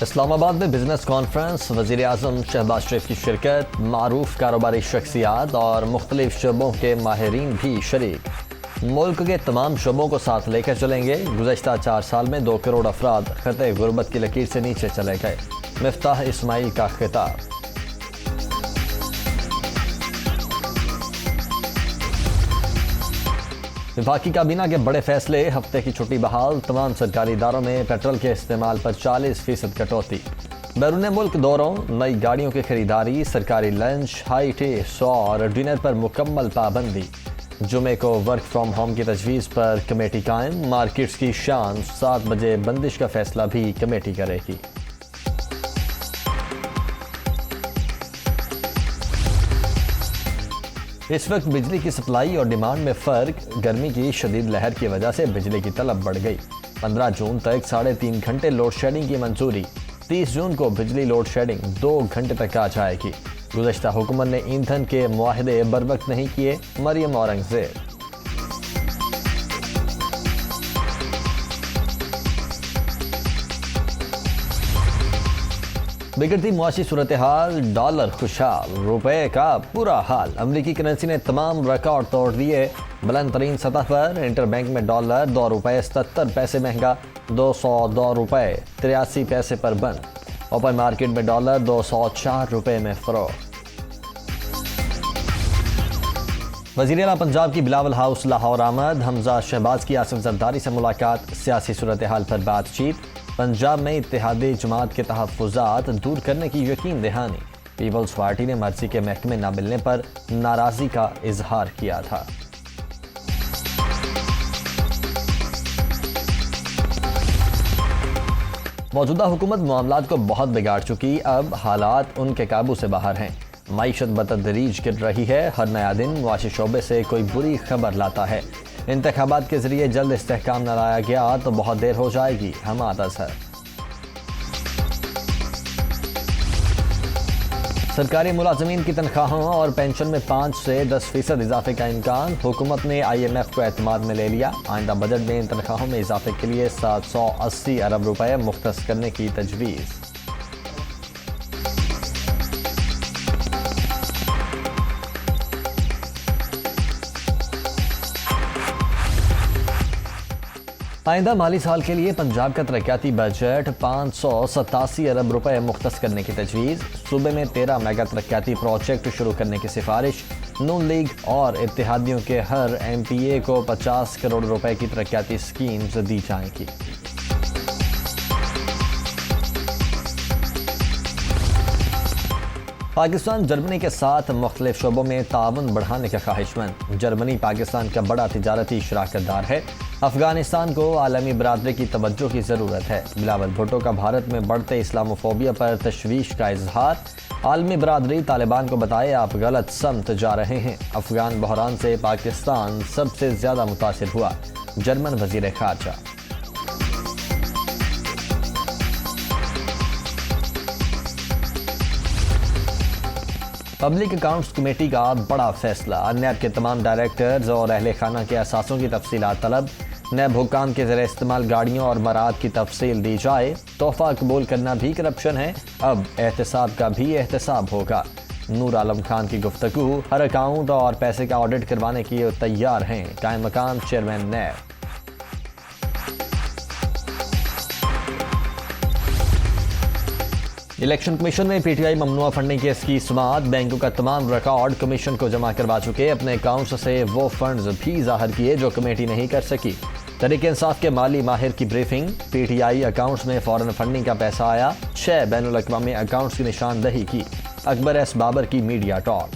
اسلام آباد میں business conference, وزیر اعظم شہباز شریف کی شرکت، معروف کاروباری شخصیات اور مختلف شعبوں کے ماہرین بھی شریک۔ ملک کے تمام شعبوں کو ساتھ لے کر چلیں گے۔ گزشتہ 4 سال میں 2 کروڑ افراد خطے غربت کی لکیر سے نیچے چلے گئے۔ مفتاح اسماعیل کا خطاب۔ وفاقی کابینہ کے بڑے فیصلے، ہفتے کی چھٹی بحال، تمام سرکاری اداروں میں پیٹرول کے استعمال پر 40% کٹوتی، بیرون ملک دوروں، نئی گاڑیوں کی خریداری، سرکاری لنچ، ہائی ٹی اور ڈنر پر مکمل پابندی۔ جمعے کو ورک فرام ہوم کی تجویز پر کمیٹی قائم، مارکیٹس کی شام 7 بجے بندش کا فیصلہ بھی کمیٹی کرے گی۔ اس وقت بجلی کی سپلائی اور ڈیمانڈ میں فرق، گرمی کی شدید لہر کی وجہ سے بجلی کی طلب بڑھ گئی۔ 15 جون تک 3.5 گھنٹے لوڈ شیڈنگ کی منظوری، 30 جون کو بجلی لوڈ شیڈنگ 2 گھنٹے تک آ جائے گی۔ گزشتہ حکومت نے ایندھن کے معاہدے بروقت نہیں کیے، مریم اورنگزیب۔ بگڑتی معاشی صورتحال، ڈالر خوشحال، روپے کا برا حال۔ امریکی کرنسی نے تمام ریکارڈ توڑ دیے، بلند ترین سطح پر۔ انٹر بینک میں ڈالر 2 روپے 77 پیسے مہنگا، 202 روپے 83 پیسے پر بند۔ اوپن مارکیٹ میں ڈالر 204 روپے میں فروخت۔ وزیر اعلیٰ پنجاب کی بلاول ہاؤس لاہور آمد، حمزہ شہباز کی آصف زرداری سے ملاقات، سیاسی صورتحال پر بات چیت، پنجاب میں اتحادی جماعت کے تحفظات دور کرنے کی یقین دہانی۔ پیپلز پارٹی نے مرضی کے محکمے نہ ملنے پر ناراضی کا اظہار کیا تھا۔ موجودہ حکومت معاملات کو بہت بگاڑ چکی، اب حالات ان کے قابو سے باہر ہیں۔ معیشت بتدریج گر رہی ہے، ہر نیا دن معاشی شعبے سے کوئی بری خبر لاتا ہے۔ انتخابات کے ذریعے جلد استحکام نہ لایا گیا تو بہت دیر ہو جائے گی، حماد اظہر۔ سرکاری ملازمین کی تنخواہوں اور پینشن میں 5 سے 10% اضافے کا امکان، حکومت نے IMF کو اعتماد میں لے لیا۔ آئندہ بجٹ میں ان تنخواہوں میں اضافے کے لیے 780 ارب روپے مختص کرنے کی تجویز۔ آئندہ مالی سال کے لیے پنجاب کا ترقیاتی بجٹ 587 ارب روپے مختص کرنے کی تجویز۔ صوبے میں 13 میگا ترقیاتی پروجیکٹ شروع کرنے کی سفارش۔ نون لیگ اور اتحادیوں کے ہر MPA کو 50 کروڑ روپے کی ترقیاتی سکیمز دی جائیں گی۔ پاکستان جرمنی کے ساتھ مختلف شعبوں میں تعاون بڑھانے کا خواہش مند۔ جرمنی پاکستان کا بڑا تجارتی شراکت دار ہے۔ افغانستان کو عالمی برادری کی توجہ کی ضرورت ہے۔ بلاول بھٹو کا بھارت میں بڑھتے اسلاموفوبیا پر تشویش کا اظہار۔ عالمی برادری طالبان کو بتائے آپ غلط سمت جا رہے ہیں۔ افغان بحران سے پاکستان سب سے زیادہ متاثر ہوا، جرمن وزیر خارجہ۔ پبلک اکاؤنٹس کمیٹی کا بڑا فیصلہ، نیب کے تمام ڈائریکٹرز اور اہل خانہ کے اثاثوں کی تفصیلات طلب۔ نیب حکام کے زیر استعمال گاڑیوں اور مراد کی تفصیل دی جائے۔ تحفہ قبول کرنا بھی کرپشن ہے، اب احتساب کا بھی احتساب ہوگا۔ نور عالم خان کی گفتگو، ہر اکاؤنٹ اور پیسے کا آڈٹ کروانے کے لیے تیار ہیں، قائم مقام چیئرمین نیب۔ الیکشن کمیشن میں PTI ممنوعہ فنڈنگ کیس کی سماعت، بینکوں کا تمام ریکارڈ کمیشن کو جمع کروا چکے، اپنے اکاؤنٹس سے وہ فنڈز بھی ظاہر کیے جو کمیٹی نہیں کر سکی۔ تحریک انصاف کے مالی ماہر کی بریفنگ، PTI اکاؤنٹس میں فورن فنڈنگ کا پیسہ آیا، 6 بین الاقوامی اکاؤنٹس کی نشاندہی کی۔ اکبر ایس بابر کی میڈیا ٹاک۔